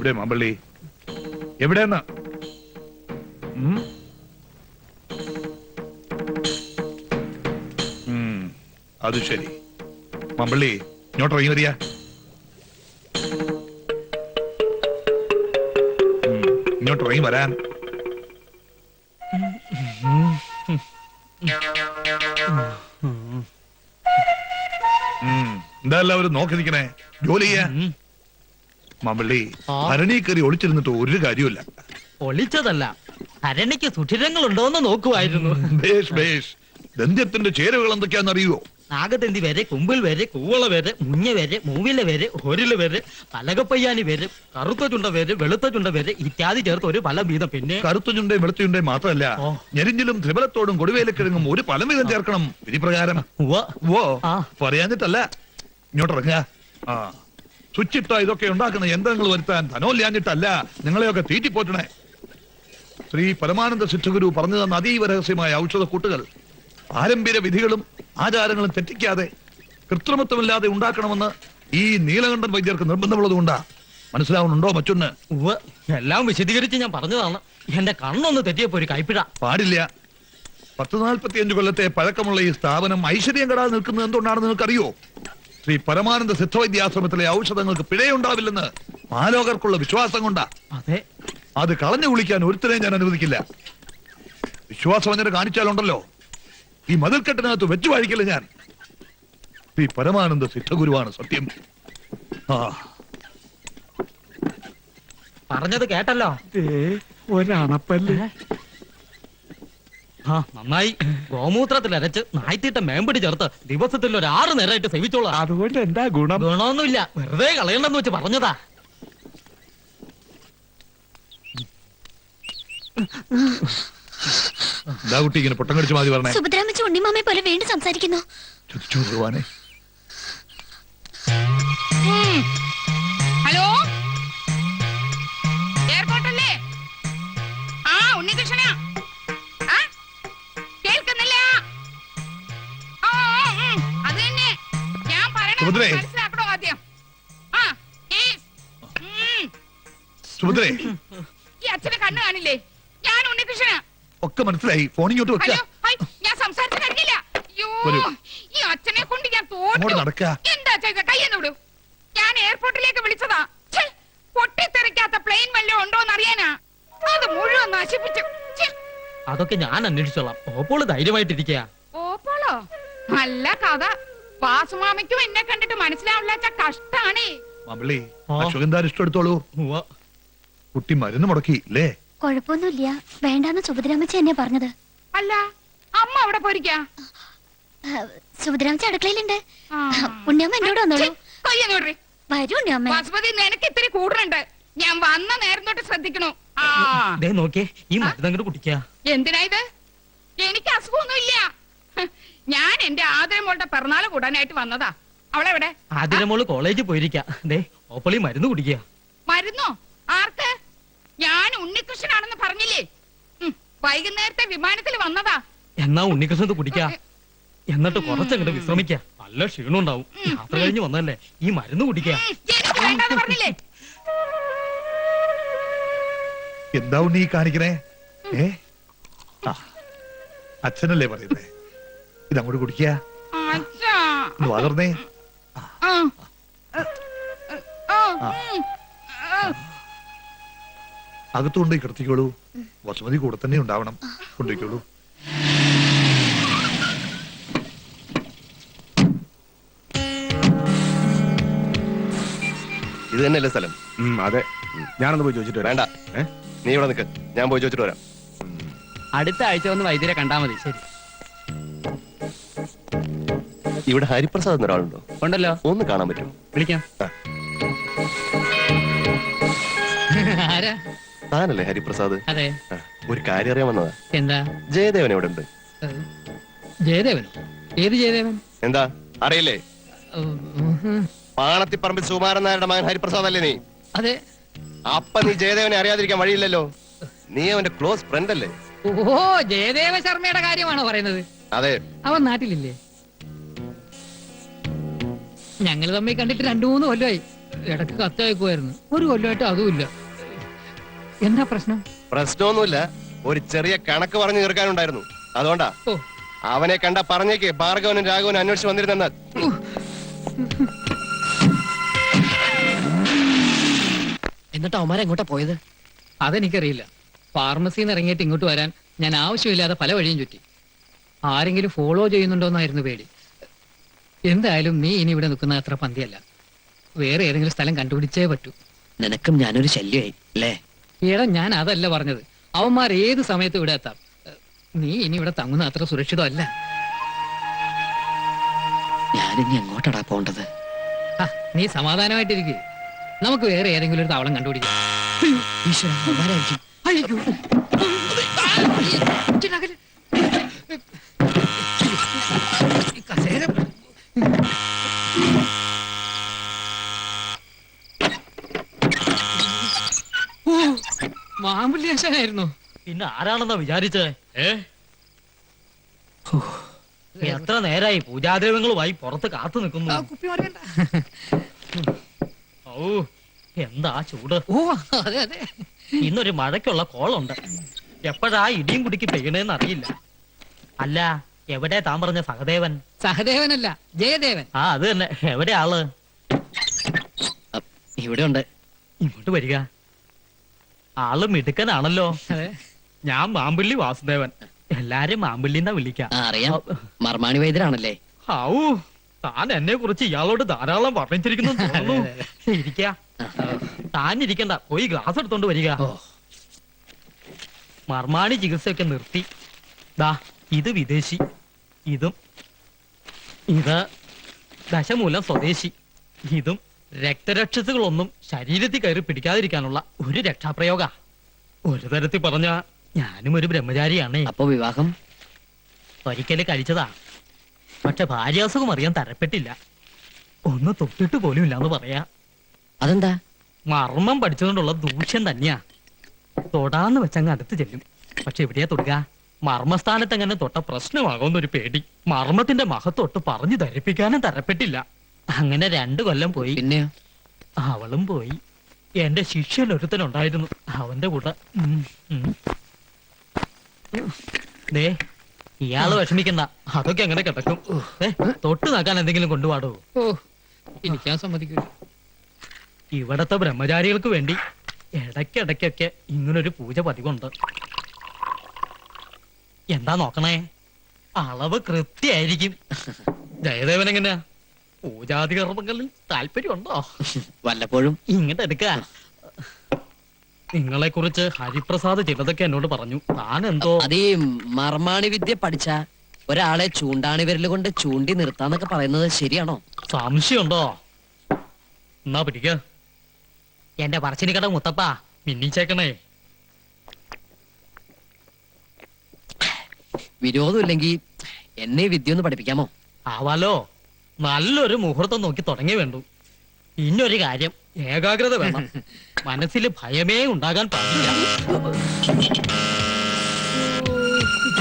ഇവിടെ മാമ്പള്ളി എവിടെയെന്ന്? അത് ശരി. മാമ്പള്ളി ഇങ്ങോട്ട് ഇറങ്ങി വരിക. ഇങ്ങോട്ട് ഇറങ്ങി വരാൻ. എന്താ എല്ലാവരും നോക്കി നിൽക്കണേ? ജോലി ചെയ്യാ. മാമ്പള്ളി ഭരണി കയറി ഒളിച്ചിരുന്നിട്ട് ഒരു കാര്യമില്ല. ഒളിച്ചതല്ല, ഭരണിക്ക് സുഷിരങ്ങളുണ്ടോന്ന് നോക്കുമായിരുന്നു. ദന്ത്യത്തിന്റെ ചേരുവകൾ എന്തൊക്കെയാന്ന് അറിയുവോ? നാഗതന്തി വരെ, കുമ്പിൽ വരെ, കൂവള വരെ, മുഞ്ഞ വരെ, മൂവില വരെ, ഒരില വരെ, പലകപ്പയ്യാനി വരെ, കറുത്ത ചുണ്ട വരെ, വെളുത്ത ചുണ്ട വരെ ഇത്യാദി ചേർത്ത് ഒരു ഫലം വീതം. പിന്നെ കറുത്ത ചുണ്ടയും വെളുത്ത ചുണ്ടയും മാത്രമല്ല, ഞെരിഞ്ഞിലും ത്രിബലത്തോടും കൊടുവേലക്കിഴങ്ങും ഒരു ഫലം വീതം ചേർക്കണം വിധിപ്രകാരം. പറയാഞ്ഞിട്ടല്ല. ഇങ്ങോട്ട് ഇറങ്ങുക. സ്വിച്ചിട്ട ഇതൊക്കെ ഉണ്ടാക്കുന്ന യന്ത്രങ്ങൾ വരുത്താൻ ധനോല്യാഞ്ഞിട്ടല്ല, നിങ്ങളെയൊക്കെ തീറ്റിപ്പോറ്റണേ. ശ്രീ പരമാനന്ദ സിദ്ധഗുരു പറഞ്ഞു തന്ന അതീവ രഹസ്യമായ ഔഷധ കൂട്ടുകൾ പാരമ്പര്യ വിധികളും ആചാരങ്ങളും തെറ്റിക്കാതെ കൃത്രിമത്വമില്ലാതെ ഉണ്ടാക്കണമെന്ന് ഈ നീലകണ്ഠൻ വൈദ്യർക്ക് നിർബന്ധമുള്ളതുകൊണ്ടാ. മനസ്സിലാവുന്നുണ്ടോ മറ്റൊന്ന്? എല്ലാം വിശദീകരിച്ച് ഞാൻ പറഞ്ഞതാണ്. എന്റെ കണ്ണൊന്ന് തെറ്റിയപ്പോ ഒരു കൈപ്പിഴ. പാടില്ല. 1045 കൊല്ലത്തെ പഴക്കമുള്ള ഈ സ്ഥാപനം ഐശ്വര്യം കെടാതെ നിൽക്കുന്നത് എന്തുകൊണ്ടാണെന്ന് നിങ്ങൾക്കറിയോ? ശ്രീ പരമാനന്ദ സിദ്ധവൈദ്യാശ്രമത്തിലെ ഔഷധങ്ങൾക്ക് പിഴയുണ്ടാവില്ലെന്ന് മാലോകർക്കുള്ള വിശ്വാസം കൊണ്ടാ. അതെ, അത് കളഞ്ഞു കുളിക്കാൻ ഒരുത്തരെയും ഞാൻ അനുവദിക്കില്ല. വിശ്വാസവഞ്ചന കാണിച്ചാലുണ്ടല്ലോ ഈ മതിൽക്കെട്ടിനകത്ത് വെച്ചു വാഴിക്കില്ല ഞാൻ. ഈ പരമാനന്ദ സിദ്ധഗുരുവാണ് സത്യം. പറഞ്ഞത് കേട്ടല്ലോ. ഒരണപ്പല്ലേ. നന്നായി. ഗോമൂത്രത്തിൽ അരച്ച് നായ്ത്തിട്ട മേമ്പടി ചേർത്ത് ദിവസത്തിൽ ഒരു 6 നേരമായിട്ട് സേവിച്ചോളാം. അതുകൊണ്ട് എന്താ ഗുണം? ഗുണമൊന്നുമില്ല, വെറുതെ കളയണ്ടെന്ന് വെച്ച് പറഞ്ഞതാ. എന്താ കുട്ടി ഇങ്ങനെ പൊട്ടം കടിച്ചു മാതി പറഞ്ഞേ? സുഭദ്രാമ്മച്ചി ഉണ്ണിമാമയെ പോലെ വീണ്ടും സംസാരിക്കുന്നു. ഹലോ, എയർപോർട്ടല്ലേ? ആ ഉണ്ണികൃഷ്ണനാ. കേൾക്കുന്നില്ല? അത് തന്നെ ഞാൻ പറയണത് മനസ്സിലാക്കണോ ആദ്യം? ഈ അച്ഛനെ കണ്ണു കാണില്ലേ? ഞാൻ ഉണ്ണികൃഷ്ണനാ. ഒക്കെ മനസ്സിലായി. ഫോൺ ഇങ്ങോട്ട് വെക്ക. ഞാൻ സംസാരിച്ചു കഴിഞ്ഞില്ല. ഈ അച്ഛനെ കൊണ്ട് ഞാൻ തോറ്റു. എന്താ ചെയ്ത? കയ്യെന്ന് വിടൂ. ഞാൻ എയർപോർട്ടിലേക്ക് വിളിച്ചതാ. പൊട്ടിത്തെറിക്കാത്ത പ്ലെയിൻ വല്ലതും ഉണ്ടോന്ന് അറിയാനാ. അത് മുഴുവൻ നശിപ്പിച്ചു. അതൊക്കെ ഞാൻ അന്വേഷിച്ചോളാം. ഓപ്പോള് ധൈര്യമായിട്ടിരിക്കുക. ഓപ്പോളോ? നല്ല കഥ. വാസുമാമയ്ക്കും എന്നെ കണ്ടിട്ട് മനസ്സിലാവില്ല. കഷ്ടാണേ. എടുത്തോളൂ. കുട്ടി മരുന്ന് മുടക്കി അല്ലേ? കുഴപ്പമൊന്നുമില്ല, വേണ്ടാന്ന് സുഭദ്രാമ്മച്ചി എന്നെ പറഞ്ഞത്. അല്ല, അമ്മ അവിടെ പോയിരിക്കാ? സുഭദ്രാമ്മച്ചി അടുക്കളയിലുണ്ട്. ഉണ്ണിയമ്മ എന്നോട് വന്നോളൂ. വരൂ ഉണ്ണിയമ്മ. വാസുപതി, നിനക്ക് ഇത്തിരി കൂടുന്നുണ്ട്. ഞാൻ വന്ന നേരം തൊട്ട് ശ്രദ്ധിക്കണു. നോക്കിയേ, ഈ മരുന്നങ്ങോട്ട് കുടിക്കാ. എന്തിനാ ഇത്? എനിക്ക് അസുഖമൊന്നുമില്ല. ഞാൻ എന്റെ ആദരമോളുടെ പിറന്നാള് കൂടാനായിട്ട് വന്നതാ. അവളെവിടെ? ആതിരമോള് കോളേജിൽ പോയിരിക്കാ. ഓപ്പളി മരുന്ന് കുടിക്കുക. മരുന്നോ? ആർക്ക്? ഞാൻ ഉണ്ണികൃഷ്ണനാണെന്ന് പറഞ്ഞില്ലേ? വൈകുന്നേരത്തെ വിമാനത്തിൽ വന്നതാ. എന്നാ ഉണ്ണികൃഷ്ണത് കുടിക്കാ. എന്നിട്ട് കുറച്ചങ്ങോട്ട് വിശ്രമിക്ക. നല്ല ക്ഷീണം ഉണ്ടാവും. യാത്ര കഴിഞ്ഞ് വന്നല്ലേ, ഈ മരുന്ന് കുടിക്കാ. പറഞ്ഞില്ലേ? എന്താ ഉണ്ണി കാണിക്കണേ? അച്ഛനല്ലേ പറയുന്നേ? ഇതങ്ങോട്ട് കുടിക്ക. വളർന്നേ. അകത്തുകൊണ്ട് കിടത്തിക്കോളൂ. വസുമതി കൂടെ തന്നെ ഉണ്ടാവണം. കൊണ്ടുപോയിക്കോളൂ. ഇത് തന്നെയല്ലേ സ്ഥലം? അതെ. ഞാനൊന്ന് പോയി ചോദിച്ചിട്ട് വേണ്ട, നീ ഇവിടെ നിൽക്ക്. ഞാൻ പോയി ചോദിച്ചിട്ട് വരാം. അടുത്ത ആഴ്ച വന്ന് വൈദ്യരെ കണ്ടാ മതി. ശരി. ഇവിടെ ഹരിപ്രസാദ് എന്നൊരാളുണ്ടോ? ഉണ്ടല്ലോ. ഒന്ന് കാണാൻ പറ്റും? വിളിക്കാം. ആരാ? താനല്ലേ ഹരിപ്രസാദ്? അതെ. ഒരു കാര്യം അറിയാൻ വന്നതാ. എന്താ? ജയദേവൻ എവിടെ ഉണ്ട്? ജയദേവൻ? ഏത് ജയദേവൻ? എന്താ അറിയില്ലേ? പാണത്തിപ്പറമ്പിൽ സുകുമാരൻ നായരുടെ മകൻ ഹരിപ്രസാദ് അല്ലേ നീ? അതെ. അപ്പൊ നീ ജയദേവനെ അറിയാതിരിക്കാൻ വഴിയില്ലല്ലോ. നീ അവന്റെ ക്ലോസ് ഫ്രണ്ട് അല്ലേ? ഓ, ജയദേവ ശർമ്മയുടെ കാര്യമാണോ പറയുന്നത്? അതെ. അവൻ നാട്ടിലില്ലേ? ഞങ്ങൾ തമ്മിൽ കണ്ടിട്ട് 2-3 കൊല്ലമായി. ഇടക്ക് കത്തയക്കുമായിരുന്നു. ഒരു കൊല്ലമായിട്ട് അതുമില്ല. എന്താ പ്രശ്നം? പ്രശ്നമൊന്നുമില്ല, ഒരു ചെറിയ കണക്ക് പറഞ്ഞു തീർക്കാനുണ്ടായിരുന്നു. അതുകൊണ്ടാ. ഓ. അവനെ കണ്ട പറഞ്ഞേക്ക് ഭാർഗവനും രാഘവനും അന്വേഷിച്ച് വന്നിരുന്നെന്നാൽ. എന്നിട്ട് അവന്മാരെ എങ്ങോട്ടാ പോയത്? അതെനിക്കറിയില്ല. ഫാർമസിയിൽ നിന്ന് ഇറങ്ങിയിട്ട് ഇങ്ങോട്ട് വരാൻ ഞാൻ ആവശ്യമില്ലാതെ പല വഴിയും ചുറ്റി. ആരെങ്കിലും ഫോളോ ചെയ്യുന്നുണ്ടോന്നായിരുന്നു പേടി. എന്തായാലും നീ ഇനി ഇവിടെ നിൽക്കുന്ന അത്ര പന്തിയല്ല. വേറെ ഏതെങ്കിലും സ്ഥലം കണ്ടുപിടിച്ചേ പറ്റൂ. നിനക്കും ഞാനൊരു ശല്യമായി അല്ലേ? ഈടാ, ഞാൻ അതല്ല പറഞ്ഞത്. അവന്മാർ ഏത് സമയത്ത് ഇവിടെ എത്താം. നീ ഇനി ഇവിടെ തങ്ങുന്ന അത്ര സുരക്ഷിതമല്ല. ഞാനിനി എങ്ങോട്ടാടാ പോണ്ടത്? ആ, നീ സമാധാനമായിട്ടിരിക്കേ. നമുക്ക് വേറെ ഏതെങ്കിലും ഒരു താവളം കണ്ടുപിടിക്കാം. ഈശ്വരാ, അവന്മാരായിരിക്കും. അയ്യോ. കസേര. ഓ, മാമ്പുള്ളിയാശാനായിരുന്നു. പിന്നെ ആരാണെന്നാ വിചാരിച്ചേ? എത്ര നേരായി പൂജാദ്രവ്യങ്ങളുമായി പുറത്ത് കാത്തു നിൽക്കുന്നു. കുപ്പി മാറിയണ്ട. ഓ, എന്താ ചൂട്. ഓ, അതെ അതെ. ഇന്നൊരു മഴയ്ക്കുള്ള കോളുണ്ട്. എപ്പോഴാ ഇടിയും കുടിക്ക് പെയ്യണേന്ന് അറിയില്ല. അല്ല, എവിടെ താൻ പറഞ്ഞ സഹദേവൻ? സഹദേവനല്ല, ജയദേവൻ. ആ, അത് തന്നെ. എവിടെ ആള്? ഇവിടെ ഉണ്ട്. ഇങ്ങോട്ട് വരിക. ആള് മിടുക്കനാണല്ലോ. അതെ. ഞാൻ മാമ്പള്ളി വാസുദേവൻ. എല്ലാരും മാമ്പള്ളിന്നാ വിളിക്കാം. അറിയാം, മർമാണി വൈദ്യരാണല്ലേ? ഔ, താൻ എന്നെ കുറിച്ച് ഇയാളോട് ധാരാളം വർണ്ണിച്ചിരിക്കുന്നു തോന്നുന്നു. ഇരിക്ക. താൻ ഇരിക്കണ്ട, പോയി ഗ്ലാസ് എടുത്തോണ്ട് വരിക. മർമാണി ചികിത്സയൊക്കെ നിർത്തി. ദാ, ഇത് വിദേശി, ഇതും ഇത് ദശമൂലം സ്വദേശി, ഇതും രക്തരക്ഷസുകളൊന്നും ശരീരത്തിൽ കയറി പിടിക്കാതിരിക്കാനുള്ള ഒരു രക്ഷാപ്രയോഗ. ഒരു തരത്തിൽ പറഞ്ഞ ഞാനും ഒരു ബ്രഹ്മചാരിയാണ്. അപ്പൊ വിവാഹം ഒരിക്കല് കഴിച്ചതാ. പക്ഷെ ഭാര്യാസുഖം അറിയാൻ തരപ്പെട്ടില്ല. ഒന്ന് തൊട്ടിട്ട് പോലും ഇല്ലാന്ന് പറയാ. അതെന്താ? മർമ്മം പഠിച്ചുകൊണ്ടുള്ള ദൂഷ്യം തന്നെയാ. തൊടാന്ന് വെച്ചങ്ങ് അടുത്ത് ചെല്ലും. പക്ഷെ എവിടെയാ തൊടുക? മർമ്മസ്ഥാനത്ത് എങ്ങനെ തൊട്ട പ്രശ്നമാകുമെന്നൊരു പേടി. മർമ്മത്തിന്റെ മഹത്തൊട്ട് പറഞ്ഞു ധരിപ്പിക്കാനും തരപ്പെട്ടില്ല. അങ്ങനെ 2 കൊല്ലം പോയി. പിന്നെ അവളും പോയി. എന്റെ ശിഷ്യൻ ഒരുത്തനുണ്ടായിരുന്നു, അവന്റെ കൂടെ. ദേ, ഇയാള് വിഷമിക്കണ്ട, അതൊക്കെ അങ്ങനെ കിടക്കും. തൊട്ട് നോക്കാൻ എന്തെങ്കിലും കൊണ്ടുപാടോ? ഓ, ഇരിക്കാൻ സമ്മതിക്കൂല. ഇവിടത്തെ ബ്രഹ്മചാരികൾക്ക് വേണ്ടി ഇടയ്ക്കിടയ്ക്കൊക്കെ ഇങ്ങനൊരു പൂജ പതിവുണ്ട്. എന്താ നോക്കണേ? അളവ് കൃത്യായിരിക്കും. ജയദേവൻ എങ്ങനെയാ? പൂജാതി കർമ്മങ്ങളിൽ താല്പര്യമുണ്ടോ? വല്ലപ്പോഴും. ഇങ്ങോട്ട് എടുക്ക. നിങ്ങളെ കുറിച്ച് ഹരിപ്രസാദ് ചിലതൊക്കെ എന്നോട് പറഞ്ഞു. താൻ എന്തോ അത് ഈ മർമാണി വിദ്യ പഠിച്ച ഒരാളെ ചൂണ്ടാണി വിരൽ കൊണ്ട് ചൂണ്ടി നിർത്താന്നൊക്കെ പറയുന്നത് ശരിയാണോ? സംശയമുണ്ടോ? എന്നാ പിടിക്ക. എന്റെ പറച്ചിനിക്കട മുത്തപ്പ, മിന്നിച്ചേക്കണേ. വിരോധമില്ലെങ്കിൽ എന്നെ വിദ്യ ഒന്ന് പഠിപ്പിക്കാമോ? ആവാലോ. നല്ലൊരു മുഹൂർത്തം നോക്കി തുടങ്ങി വേണ്ടു. ഇന്നൊരു കാര്യം, ഏകാഗ്രത വേണം. മനസ്സിൽ ഭയമേ ഉണ്ടാകാൻ പാടില്ല.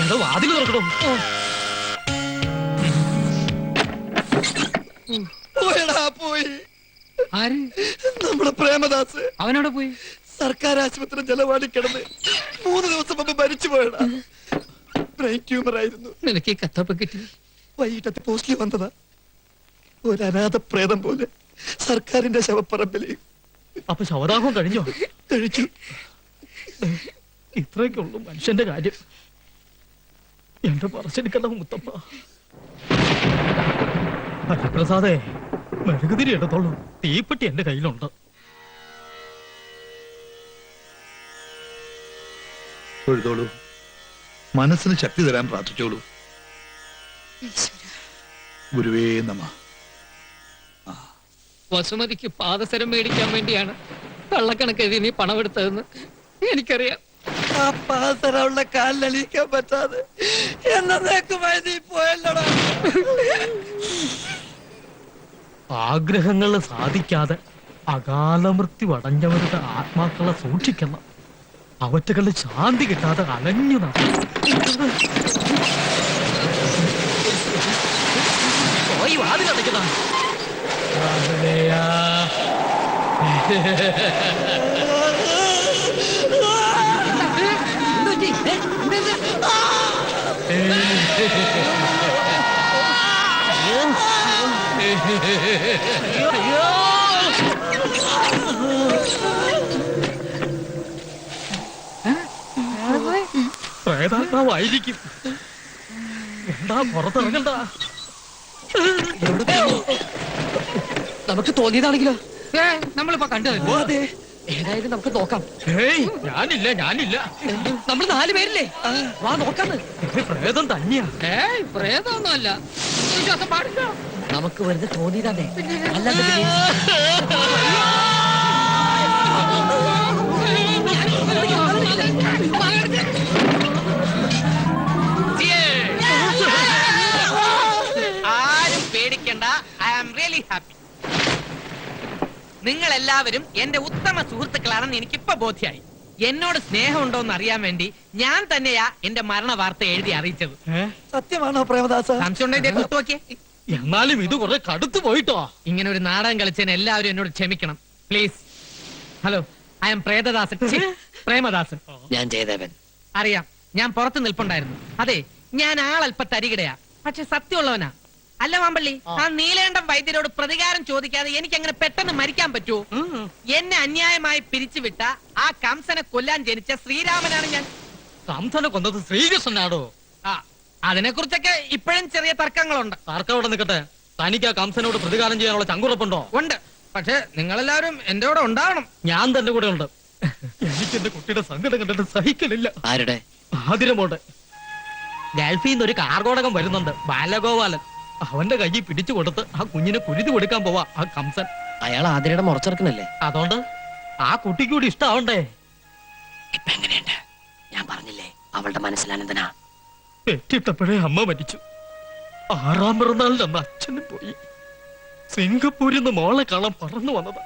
എന്തോ വാതിൽ തുറക്കണം. പോയി ആര്? നമ്മുടെ പ്രേമദാസ്. അവനോടെ പോയി. സർക്കാർ ആശുപത്രി ജലവാടി കിടന്ന് 3 ദിവസം മുമ്പ് മരിച്ചു പോയടാ. ബ്രെയിൻ ട്യൂമർ ആയിരുന്നു. നിനക്ക് ഈ കത്തപ്പ കിട്ടി? വൈകിട്ടത്തെ പോസ്റ്റിൽ വന്നതാ. ഒരു അനാഥ പ്രേതം പോലെ സർക്കാരിന്റെ ശവപ്പറമ്പിൽ. അപ്പൊ ശവദാഹം കഴിഞ്ഞോ? കഴിച്ചു. ഇത്രയൊക്കെയുള്ളൂ മനുഷ്യന്റെ കാര്യം. എന്റെ പറച്ചെടുക്കണ്ട മുത്തപ്പ. ഹരിപ്രസാദേ, മെഴുകുതിരി എടുത്തോളൂ. തീപ്പെട്ടി എന്റെ കയ്യിലുണ്ട്. തൊഴുതോളൂ. മനസ്സിന് ശക്തി തരാൻ പ്രാർത്ഥിച്ചോളൂ. ഗുരുവേ നമ. വസുമതിക്ക് പാദസരം മേടിക്കാൻ വേണ്ടിയാണ് കള്ളക്കണക്ക് എഴുതി നീ പണമെടുത്തതെന്ന് എനിക്കറിയാം. ആ പാദസരമുള്ള കാലിലണിയിക്കാൻ പറ്റാതെ എന്നേക്കുമായി നീ പോയല്ലോടാ. ആഗ്രഹങ്ങൾ സാധിക്കാതെ അകാലമൃത്യു അടഞ്ഞവരുടെ ആത്മാക്കളെ സൂക്ഷിക്കണം. അവറ്റകളിൽ ശാന്തി കിട്ടാതെ അലഞ്ഞു പോയി വാതിലടയ്ക്കണം. പ്രേതാത്മാവായിരിക്കും. എന്താ പുറത്തിറങ്ങണ്ട. നമുക്ക് തോന്നിയതാണെങ്കിലോ? നമ്മളിപ്പോ കണ്ടത് അതെ, ഏതായാലും നമുക്ക് നോക്കാം. ഏയ് ഞാനില്ല. നമ്മൾ 4 പേരില്ലേ? വാ നോക്കാന്ന്. ഇത് പ്രേതം തന്നെയാ. പ്രേതമൊന്നുമല്ല. വിശ്വാസം പാടില്ല. നമുക്ക് വെറുതെ തോന്നിയതാണേ, അല്ലാതെ പിന്നെ ആരും പേടിക്കണ്ട. I am really happy. നിങ്ങൾ എല്ലാവരും എന്റെ ഉത്തമ സുഹൃത്തുക്കളാണെന്ന് എനിക്കിപ്പോ ബോധ്യായി. എന്നോട് സ്നേഹമുണ്ടോന്ന് അറിയാൻ വേണ്ടി ഞാൻ തന്നെയാ എന്റെ മരണ വാർത്ത എഴുതി അറിയിച്ചത്. സത്യമാണോ പ്രേമദാസ? സംശയം ഉണ്ടെങ്കിൽ തൊട്ട് നോക്കിയേ. എന്നാലും ഇത് കുറെ കടുത്തു പോയിട്ടോ. ഇങ്ങനെ ഒരു നാടകം കളിച്ചതിന് എല്ലാവരും എന്നോട് ക്ഷമിക്കണം please. Hello, I am Prethadasan, Premadasan. ഞാൻ ജയദേവൻ. അറിയാം, ഞാൻ പുറത്ത് നിൽപ്പുണ്ടായിരുന്നു. അതെ, ഞാൻ ആളല്പ തരികിടയാ, പക്ഷെ സത്യമുള്ളവനാ. അല്ല മാമ്പള്ളി, ആ നീലേണ്ടം വൈദ്യരോട് പ്രതികാരം ചോദിക്കാതെ എനിക്ക് അങ്ങനെ പെട്ടെന്ന് മരിക്കാൻ പറ്റൂ? എന്നെ അന്യായമായി പിരിച്ചുവിട്ട ആ കംസനെ കൊല്ലാൻ ജനിച്ച ശ്രീരാമനാണ് ഞാൻ. കംസനെ കൊന്നത് ശ്രീകൃഷ്ണനാടോ? ആ, അതിനെ കുറിച്ചൊക്കെ ഇപ്പോഴും ചെറിയ തർക്കങ്ങളുണ്ട്. ആർക്കവിടെ നിൽക്കട്ടെ, തനിക്ക് ആ കംസനോട് പ്രതികാരം ചെയ്യാനുള്ള ചങ്കുറപ്പുണ്ടോ? ഉണ്ട്, പക്ഷെ നിങ്ങളെല്ലാവരും എന്റെ കൂടെ ഉണ്ടാവണം. ഞാൻ തന്റെ കൂടെ ഉണ്ട്. എനിക്ക് എന്റെ കുട്ടിയുടെ സങ്കടം കണ്ടിട്ട് സഹിക്കണില്ല. ആരുടെ? ആതിരമോടെ. ഗൾഫിൽ നിന്ന് ഒരു കാർഗോടകം വരുന്നുണ്ട്, ബാലഗോപാലൻ. അവന്റെ കയ്യിൽ പിടിച്ചു കൊടുത്ത് ആ കുഞ്ഞിനെ കുരുതി കൊടുക്കാൻ പോവാ ആ കംസൻ. അയാൾ ആതിരയുടെ മുറച്ചെറുക്കനല്ലേ? അതുകൊണ്ട് ആ കുട്ടിക്ക് കൂടി ഇഷ്ടാവണ്ടേ? ഇപ്പൊ എങ്ങനെയുണ്ട്? ഞാൻ പറഞ്ഞില്ലേ അവളുടെ മനസ്സിലാനന്ദനാ. പെറ്റിട്ടപ്പോഴേ അമ്മ മരിച്ചു. 6ാം പിറന്നാളിന്റെ അന്ന് അച്ഛനും പോയി. സിംഗപ്പൂരിൽ നിന്ന് മോളെ കാണാൻ പറന്നു വന്നതാ.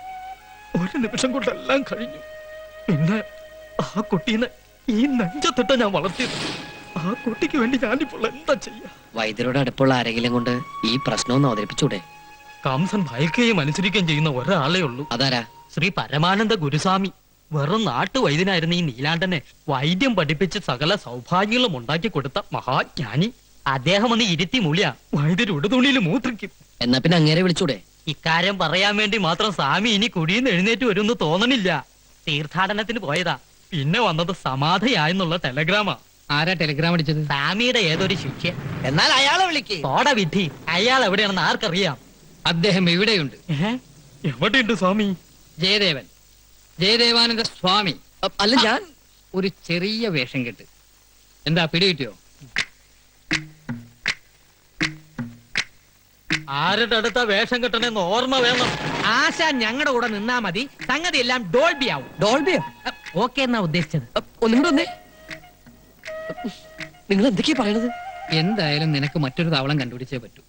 ഒരു നിമിഷം കൊണ്ടെല്ലാം കഴിഞ്ഞു. പിന്നെ ആ കുട്ടീനെ ഈ നെഞ്ചത്തിട്ട ഞാൻ വളർത്തിയത്. ആ കുട്ടിക്ക് വേണ്ടി ഞാനിപ്പോൾ എന്താ ചെയ്യാ? വൈദ്യരോട് അടുപ്പുള്ള ആരെങ്കിലും കൊണ്ട് ഈ പ്രശ്നമൊന്നും അവതരിപ്പിച്ചൂടെ? കംസൻ ഭയക്കുകയും അനുസരിക്കുകയും ചെയ്യുന്ന ഒരാളേ ഉള്ളൂ. അതാരാ? ശ്രീ പരമാനന്ദ ഗുരുസ്വാമി. വെറും നാട്ടുവൈദ്യനായിരുന്ന ഈ നീലാണ്ടനെ വൈദ്യം പഠിപ്പിച്ച് സകല സൗഭാഗ്യങ്ങളും ഉണ്ടാക്കി കൊടുത്ത മഹാജ്ഞാനി. അദ്ദേഹം ഒന്ന് ഇരുത്തി മൂളിയ വൈദ്യർ ഉടുതുണിയിൽ മൂത്രിക്കും. എന്നാ പിന്നെ അങ്ങേരെ വിളിച്ചൂടെ? ഇക്കാര്യം പറയാൻ വേണ്ടി മാത്രം സ്വാമി ഇനി കുടിയിൽ എഴുന്നേറ്റ് വരുമെന്ന് തോന്നണില്ല. തീർത്ഥാടനത്തിന് പോയതാ, പിന്നെ വന്നത് സമാധിയായെന്നുള്ള ടെലഗ്രാമാ. ആരാ ടെലിഗ്രാം അടിച്ചത്? സ്വാമിയുടെ ഏതൊരു ശിഷ്യ. എന്നാൽ അയാളെ വിളിക്ക്. തോട വിധി, അയാൾ എവിടെയാണെന്ന് ആർക്കറിയാം? അദ്ദേഹം ഇവിടെയുണ്ട്. എവിടെയുണ്ട് സ്വാമി? ജയദേവൻ, ജയദേവാനന്ദ സ്വാമി. അല്ല, ഞാൻ ഒരു ചെറിയ വേഷം കെട്ട്. എന്താ പിടികിട്ടിയോ? ആരുടെ അടുത്ത വേഷം കെട്ടണെന്ന് ഓർമ്മ വേണം. ആശ ഞങ്ങളുടെ കൂടെ നിന്നാ മതി, സംഗതി എല്ലാം ഡോൾബി ആവും. ഡോൾബിയോ? ഓക്കെ എന്നാ ഉദ്ദേശിച്ചത്. ഒന്നും കൂടെ വന്നേ. നിങ്ങൾ എന്തൊക്കെയാ പറയണത്? എന്തായാലും നിനക്ക് മറ്റൊരു താവളം കണ്ടുപിടിച്ചേ പറ്റൂ.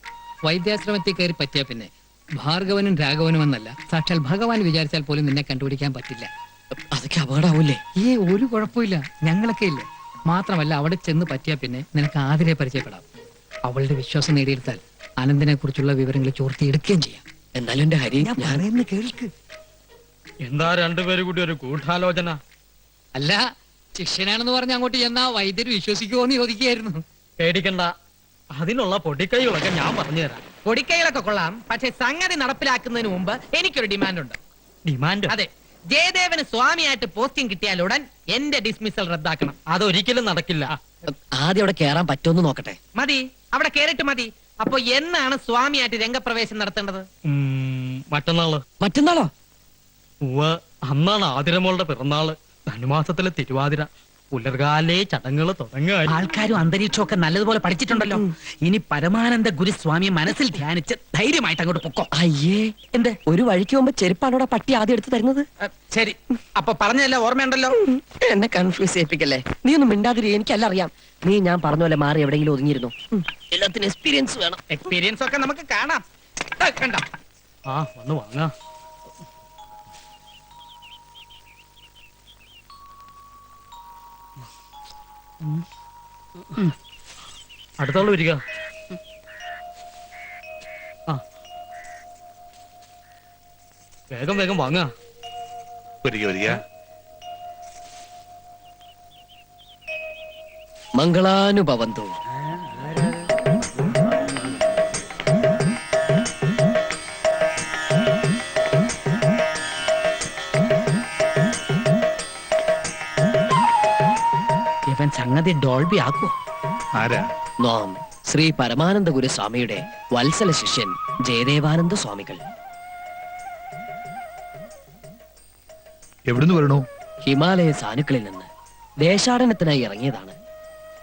വൈദ്യാശ്രമത്തിൽ കയറി പറ്റിയ പിന്നെ ഭാർഗവനും രാഘവനും എന്നല്ല, സാക്ഷാൽ ഭഗവാൻ വിചാരിച്ചാൽ പോലും നിന്നെ കണ്ടുപിടിക്കാൻ പറ്റില്ല. അതൊക്കെ അപകടമാവൂലേ? ഒരു കുഴപ്പമില്ല, ഞങ്ങളൊക്കെ ഇല്ലേ. മാത്രമല്ല, അവിടെ ചെന്ന് പറ്റിയ പിന്നെ നിനക്ക് ആതിരെ പരിചയപ്പെടാം. അവളുടെ വിശ്വാസം നേടിയെടുത്താൽ അനന്തനെ കുറിച്ചുള്ള വിവരങ്ങൾ ചോർത്തിയെടുക്കുകയും ചെയ്യാം. എന്നാലും എന്റെ ഹരി, ഞാൻ കേൾക്ക്. എന്താ രണ്ടുപേരും കൂടി ഒരു ഗൂഢാലോചന? അല്ല, ശിഷ്യനാണെന്ന് പറഞ്ഞ് അങ്ങോട്ട് ചെന്നാ വൈദ്യർ വിശ്വസിക്കുമോ എന്ന് ചോദിക്കുകയായിരുന്നു. പേടിക്കണ്ട, അതിനുള്ള പൊടിക്കൈകളൊക്കെ ഞാൻ പറഞ്ഞുതരാം. പൊടിക്കൈകളൊക്കെ കൊള്ളാം, പക്ഷെ സംഗതി നടപ്പിലാക്കുന്നതിന് മുമ്പ് എനിക്കൊരു ഡിമാൻഡ് ഉണ്ട്. ഡിമാൻഡ്? അതെ, ജയദേവന് സ്വാമിയായിട്ട് പോസ്റ്റിംഗ് കിട്ടിയാലുടൻ എന്റെ ഡിസ്മിസൽ റദ്ദാക്കണം. അതൊരിക്കലും നടക്കില്ല. ആദ്യം അവിടെ കേറാൻ പറ്റുമെന്ന് നോക്കട്ടെ. മതി, അവിടെ കേറിട്ട് മതി. അപ്പൊ എന്നാണ് സ്വാമിയായിട്ട് രംഗപ്രവേശം നടത്തേണ്ടത്? മറ്റന്നാള്. മറ്റന്നാളോ? ഉവ്വ്, അന്നാണ് ആതിരമോളുടെ പിറന്നാള്. ധനുമാസത്തിലെ തിരുവാതിര. പുലർകാലേ ചടങ്ങുകൾ തുടങ്ങുക. ആൾക്കാരും അന്തരീക്ഷവും ഒക്കെ നല്ലതുപോലെ പഠിച്ചിട്ടുണ്ടല്ലോ. ഇനി പരമാനന്ദ ഗുരുസ്വാമിയെ മനസ്സിൽ ധ്യാനിച്ച് ധൈര്യമായിട്ട് അങ്ങോട്ട് പൊക്കോ. അയ്യേ, എന്ത്? ഒരു വഴിക്ക് പോകുമ്പോ ചെരുപ്പാണോടെ പട്ടി ആദ്യം എടുത്ത് തരുന്നത്? ശരി, അപ്പൊ പറഞ്ഞല്ലോ ഓർമ്മയുണ്ടല്ലോ. എന്നെ കൺഫ്യൂസ് ചെയ്യിപ്പിക്കല്ലേ. നീ ഒന്നും മിണ്ടാതിരി, എനിക്കെല്ലാം അറിയാം. നീ ഞാൻ പറഞ്ഞ പോലെ മാറി എവിടെയെങ്കിലും ഒതുങ്ങിയിരുന്നു. എല്ലാത്തിനും എക്സ്പീരിയൻസ് വേണം. എക്സ്പീരിയൻസ് ഒക്കെ നമുക്ക് കാണാം. കണ്ടോ? വന്ന് വാങ്ങാ. അടുത്താള് വരിക. വേഗം വേഗം വാങ്ങാ. വരിക വരിക. മംഗളാനുഭവന്തു. ഇവൻ സംഗതി ഡോൾബി ആക്കോ? ആരാ? നാം ശ്രീ പരമാനന്ദ ഗുരുസ്വാമിയുടെ വത്സല ശിഷ്യൻ ജയദേവാനന്ദ സ്വാമികൾ. എവിടുന്ന് വരണു? ഹിമാലയ സാനുക്കളിൽ നിന്ന് ദേശാടനത്തിനായി ഇറങ്ങിയതാണ്.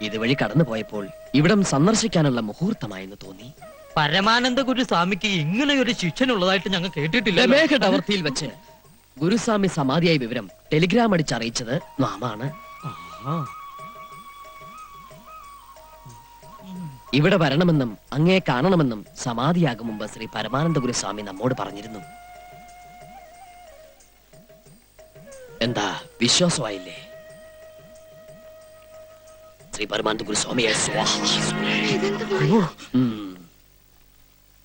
ഇതുവഴി കടന്നു പോയപ്പോൾ ഇവിടം സന്ദർശിക്കാനുള്ള മുഹൂർത്തമായെന്ന് തോന്നി. പരമാനന്ദ ഗുരു സ്വാമിക്ക് ഇങ്ങനെ ഒരു ശിക്ഷനുള്ളതായിട്ട് ഞങ്ങൾ കേട്ടിട്ടില്ല. രമേഘ ടവർത്തിയിൽ വെച്ച് ഗുരുസ്വാമി സമാധിയായ വിവരം ടെലിഗ്രാം അടിച്ചറിയിച്ചത് നാമാണ്. ഇവിടെ വരണമെന്നും അങ്ങേ കാണണമെന്നും സമാധിയാകും മുമ്പ് ശ്രീ പരമാനന്ദ ഗുരുസ്വാമി നമ്മോട് പറഞ്ഞിരുന്നു. എന്താ വിശ്വാസമായില്ലേ? ശ്രീ പരമാനന്ദ ഗുരുസ്വാമിയെ സ്വാഹ.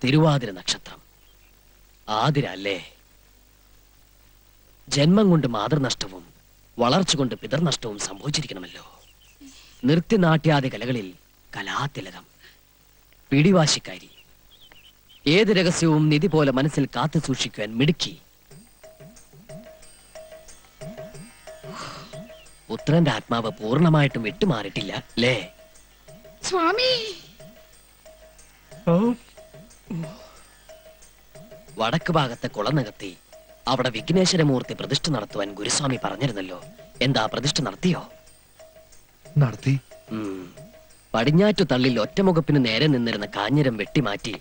തിരുവാതിര നക്ഷത്രം ആതിര അല്ലേ? ജന്മം കൊണ്ട് മാതൃനഷ്ടവും വളർച്ച കൊണ്ട് പിതർനഷ്ടവും സംഭവിച്ചിരിക്കണമല്ലോ. നൃത്യനാട്യാദി കലകളിൽ കലാതിലകം, പിടിവാശിക്കാരി, ഏത് രഹസ്യവും നിധി പോലെ മനസ്സിൽ കാത്തു സൂക്ഷിക്കുവാൻ മിടുക്കി. പുത്രന്റെ ആത്മാവ് പൂർണ്ണമായിട്ടും വിട്ടുമാറിയിട്ടില്ല അല്ലേ സ്വാമി? വടക്ക് ഭാഗത്തെ കുളനകത്തി അവിടെ വിഘ്നേശ്വരമൂർത്തി പ്രതിഷ്ഠ നടത്തുവാൻ ഗുരുസ്വാമി പറഞ്ഞിരുന്നല്ലോ. എന്താ പ്രതിഷ്ഠ നടത്തിയോ? നടത്തി. പടിഞ്ഞാറ്റു തള്ളിൽ ഒറ്റമുഖപ്പിന് നേരെ നിന്നിരുന്ന കാഞ്ഞിരം വെട്ടിമാറ്റി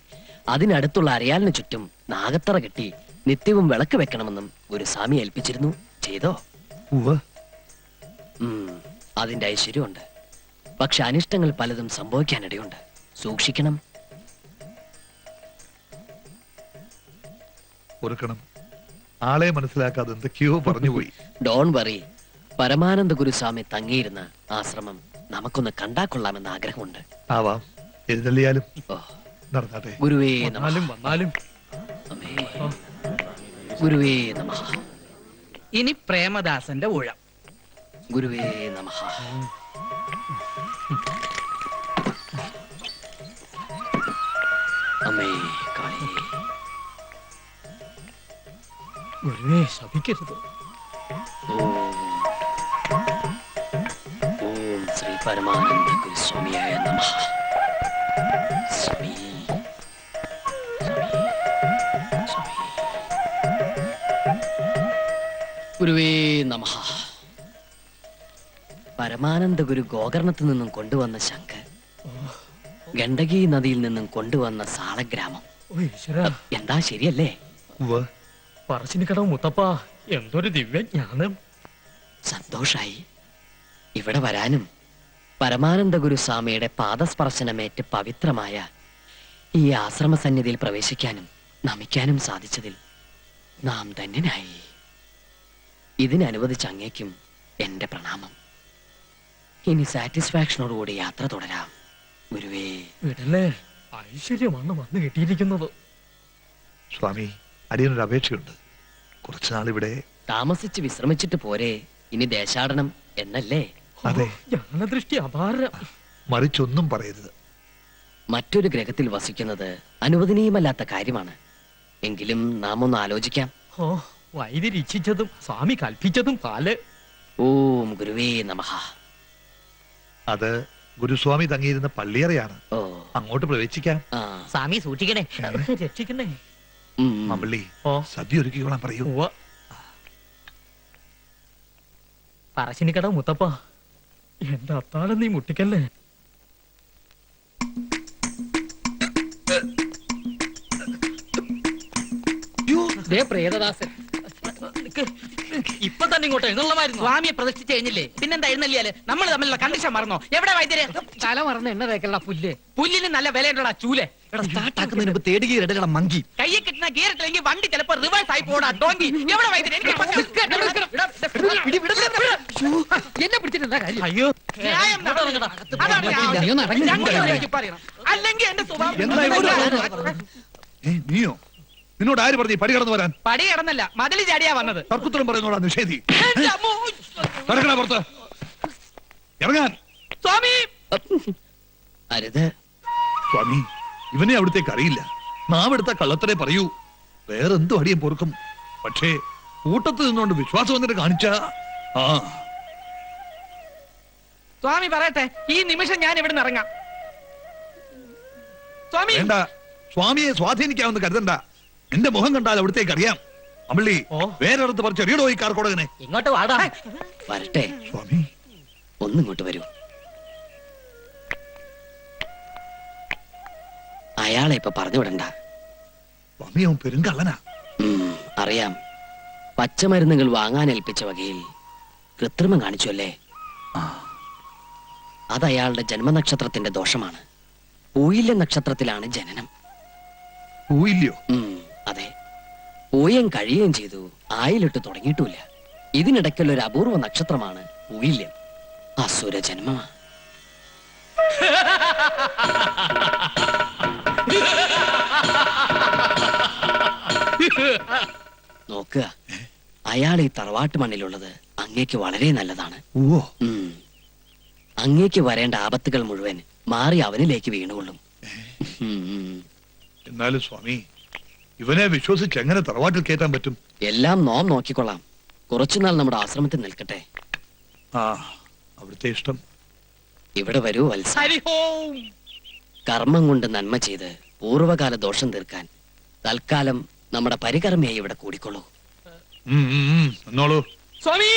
അതിനടുത്തുള്ള അരയാലിന് ചുറ്റും നാഗത്തറ കെട്ടി നിത്യവും വിളക്ക് വെക്കണമെന്നും ഗുരുസ്വാമി ഏൽപ്പിച്ചിരുന്നു. ചെയ്തോ? അതിന്റെ ഐശ്വര്യമുണ്ട്. പക്ഷെ അനിഷ്ടങ്ങൾ പലതും സംഭവിക്കാനിടയുണ്ട്. സൂക്ഷിക്കണം. ഓർക്കണം, ആളെ മനസ്സിലാക്കാതെ എന്തൊക്കെയോ പറഞ്ഞുപോയി. Don't worry. പരമാനന്ദ ഗുരുസ്വാമി തങ്ങിയിരുന്ന ആശ്രമം നമുക്കൊന്ന് കണ്ടാ കൊള്ളാമെന്ന് ആഗ്രഹമുണ്ട്. ആവാം, എഴുന്നള്ളിയാലും ഓ, നടന്നാട്ടെ. ഗുരുവേ നമഃ. വന്നാലും അമേ. ഗുരുവേ നമഃ. ഇനി പ്രേമദാസന്റെ ഊഴം. ഗുരുവേ നമഃ. അമ്മേ കാളി. ഗുരുവേ ശപിക്കരുത്. ഓം ഓം ശ്രീ പരമാനന്ദ ഗുരുസ്വാമിയായ നമഃ. സ്വാമി സ്വാമി സ്വാമി. ഗുരുവേ നമഃ. പരമാനന്ദ ഗുരു ഗോകർണത്തിൽ നിന്നും കൊണ്ടുവന്ന ശംഖ്, ഗണ്ഡകി നദിയിൽ നിന്നും കൊണ്ടുവന്ന സാളഗ്രാമം. എന്താ ശരിയല്ലേ? പറശ്ശിനിക്കടവ് മുത്തപ്പ, എന്തൊരു ദിവ്യജ്ഞാനം. സന്തോഷായി. ഇവിടെ വരാനും പരമാനന്ദ ഗുരുസ്വാമിയുടെ പാദസ്പർശനമേറ്റ് പവിത്രമായ ഈ ആശ്രമ സന്നിധിയിൽ പ്രവേശിക്കാനും നമിക്കാനും സാധിച്ചതിൽ നാം ധന്യനായി. ഇതിനനുവദിച്ച അങ്ങേക്കും എന്റെ പ്രണാമം. ഇനി സാറ്റിസ്ഫാക്ഷനോടുകൂടി യാത്ര തുടരാം. ഗുരുവേ വിടല്ലേ, ഐശ്വര്യമാണ് വന്നു കിട്ടിയിരിക്കുന്നത്. സ്വാമി, അടിയനൊരു അപേക്ഷയുണ്ട്. കുറച്ചുനാൾ ഇവിടെ താമസിച്ച് വിശ്രമിച്ചിട്ട് പോരെ? ഇനി ദേശാടനം എന്നല്ലേ? അതെ. ജ്ഞാനദൃഷ്ടി അപാരം. മറിച്ചൊന്നും പറയരുത്. മറ്റൊരു ഗ്രഹത്തിൽ വസിക്കുന്നത് അനുവദനീയമല്ലാത്ത കാര്യമാണ്. എങ്കിലും നാം ഒന്ന് ആലോചിക്കാം. ഓ, വൈദ്യർ ഇച്ഛിച്ചതും സ്വാമി കൽപ്പിച്ചതും പാല്. ഓം ഗുരുവേ നമഃ. അത് ഗുരുസ്വാമി തങ്ങിയിരുന്ന പള്ളിയറയാണ്. ഓ, അങ്ങോട്ട് പ്രവേശിക്കാം. ആ, സ്വാമി സൂക്ഷിക്കണേ. രക്ഷിക്കണേ. മമ്പള്ളി, ഓ, സദ്യ ഒരുക്കിക്കോളാൻ പറയൂ. ഉവ്വ. പറശ്ശിനിക്കടവ് മുത്തപ്പ, എന്റെ അത്താഴം നീ മുട്ടിക്കല്ലേ. ദേ പ്രേതദാസൻ. ഇപ്പൊ തന്നെ ഇങ്ങോട്ട് എഴുന്നള്ളമായിരുന്നു. സ്വാമിയെ പ്രതിഷ്ഠിച്ച് കഴിഞ്ഞില്ലേ, പിന്നെന്താ എഴുന്നള്ളിയാല്? നമ്മൾ തമ്മിലുള്ള കണ്ടീഷൻ മറന്നോ? എവിടെ വൈദ്യര്? തല മറന്ന് എണ്ണ തേക്കണ്ട പുല്ല്. പുല്ലിന് നല്ല വിലയുണ്ടോടാ ചൂല്. സ്റ്റാർട്ടാക്കുന്നതിന് മുമ്പ് തേടുകീ ഇടകള മങ്കി. കയ്യെ കിട്ടുന്ന ഗിയറിട്ടില്ലെങ്കിൽ വണ്ടി ചിലപ്പോ റിവേഴ്സ് ആയി പോടാ ഡോങ്കി. എവിടെ വൈദ്യര്? എനിക്ക് എന്നെ പിടിച്ചിട്ട് എന്താ കാര്യം? അയ്യോ, ന്യായം നടക്കണം. അതാണ് ഞാൻ നീ ഒന്ന് ഇറങ്ങി ഞങ്ങൾ ഇതിലേക്ക് പറയണം. അല്ലെങ്കിൽ എന്റെ സ്വഭാവം നീയോ? നിന്നോട് ആര് പറഞ്ഞു ഈ പടി കടന്നു വരാൻ? പടി കിടന്നല്ല മതില് ചാടിയാ വന്നത്. തർക്കുത്തരം പറയുന്നോടാ നിഷേധി. എന്റെ അമ്മോ. കടക്കണ പുറത്ത് ഇറങ്ങാൻ. സ്വാമി അരുത്. സ്വാമി, ഇവനെ അവിടത്തേക്ക് അറിയില്ല. നാവെടുത്ത കള്ളത്തരെ പറയൂ. വേറെന്തു അടിയും പൊറുക്കും. പക്ഷേ കൂട്ടത്തിൽ നിന്നുകൊണ്ട് വിശ്വാസം വന്നിട്ട് കാണിച്ച ആ സ്വാമി പറയട്ടെ, ഈ നിമിഷം ഞാൻ ഇവിടെ ഇറങ്ങാം. സ്വാമി വേണ്ട, സ്വാമിയെ സ്വാധീനിക്കാമെന്ന് കരുതണ്ട. എന്റെ മുഖം കണ്ടാൽ അവിടത്തേക്ക് അറിയാം. അമ്പള്ളി വേറെടുത്ത് പറിച്ച് എറിയടോ ഈ കാർക്കോടകനെ. ഇങ്ങോട്ട് വാടാ. വരട്ടെ. സ്വാമി, ഒന്നിങ്ങോട്ട് വരൂ. അയാളെ ഇപ്പൊ പറഞ്ഞു വിടണ്ട. സ്വാമി, അവൻ പെരുങ്കള്ളനാ. അറിയാം. പച്ചമരുന്നുകൾ വാങ്ങാൻ ഏൽപ്പിച്ച വകയിൽ കൃത്രിമം കാണിച്ചു അല്ലേ? അത് അയാളുടെ ജന്മനക്ഷത്രത്തിന്റെ ദോഷമാണ്. പൂയില്യ നക്ഷത്രത്തിലാണ് ജനനം. പോയില്ലയോ? അതെ. പൂയം കഴിയുകയും ചെയ്തു. ആയിലിട്ട് തുടങ്ങിയിട്ടില്ല. ഇതിനിടയ്ക്കുള്ള ഒരു അപൂർവ നക്ഷത്രമാണ് പൂയില്യം. അസുര ജന്മമാ. നോക്കുക, അയാൾ ഈ തറവാട്ട് മണ്ണിലുള്ളത് അങ്ങേക്ക് വളരെ നല്ലതാണ്. ഓ, അങ്ങേക്ക് വരേണ്ട ആപത്തുകൾ മുഴുവൻ മാറി അവനിലേക്ക് വീണുകൊള്ളും. എന്നാലും സ്വാമി, ഇവനെ വിശ്വസിച്ച് എങ്ങനെ തറവാട്ടിൽ കയറ്റാൻ പറ്റും? എല്ലാം നോം നോക്കിക്കൊള്ളാം. കുറച്ചുനാൾ നമ്മുടെ ആശ്രമത്തിൽ നിൽക്കട്ടെ. ആ, അവിടുത്തെ ഇഷ്ടം. ഇവിടെ വരൂ വത്സ. ഹരിഹോം. കർമ്മം കൊണ്ട് നന്മ ചെയ്ത് പൂർവകാല ദോഷം തീർക്കാൻ തൽക്കാലം നമ്മുടെ പരികർമ്മയായി ഇവിടെ കൂടിക്കൊള്ളൂ. എന്നോളൂ. സ്വാമി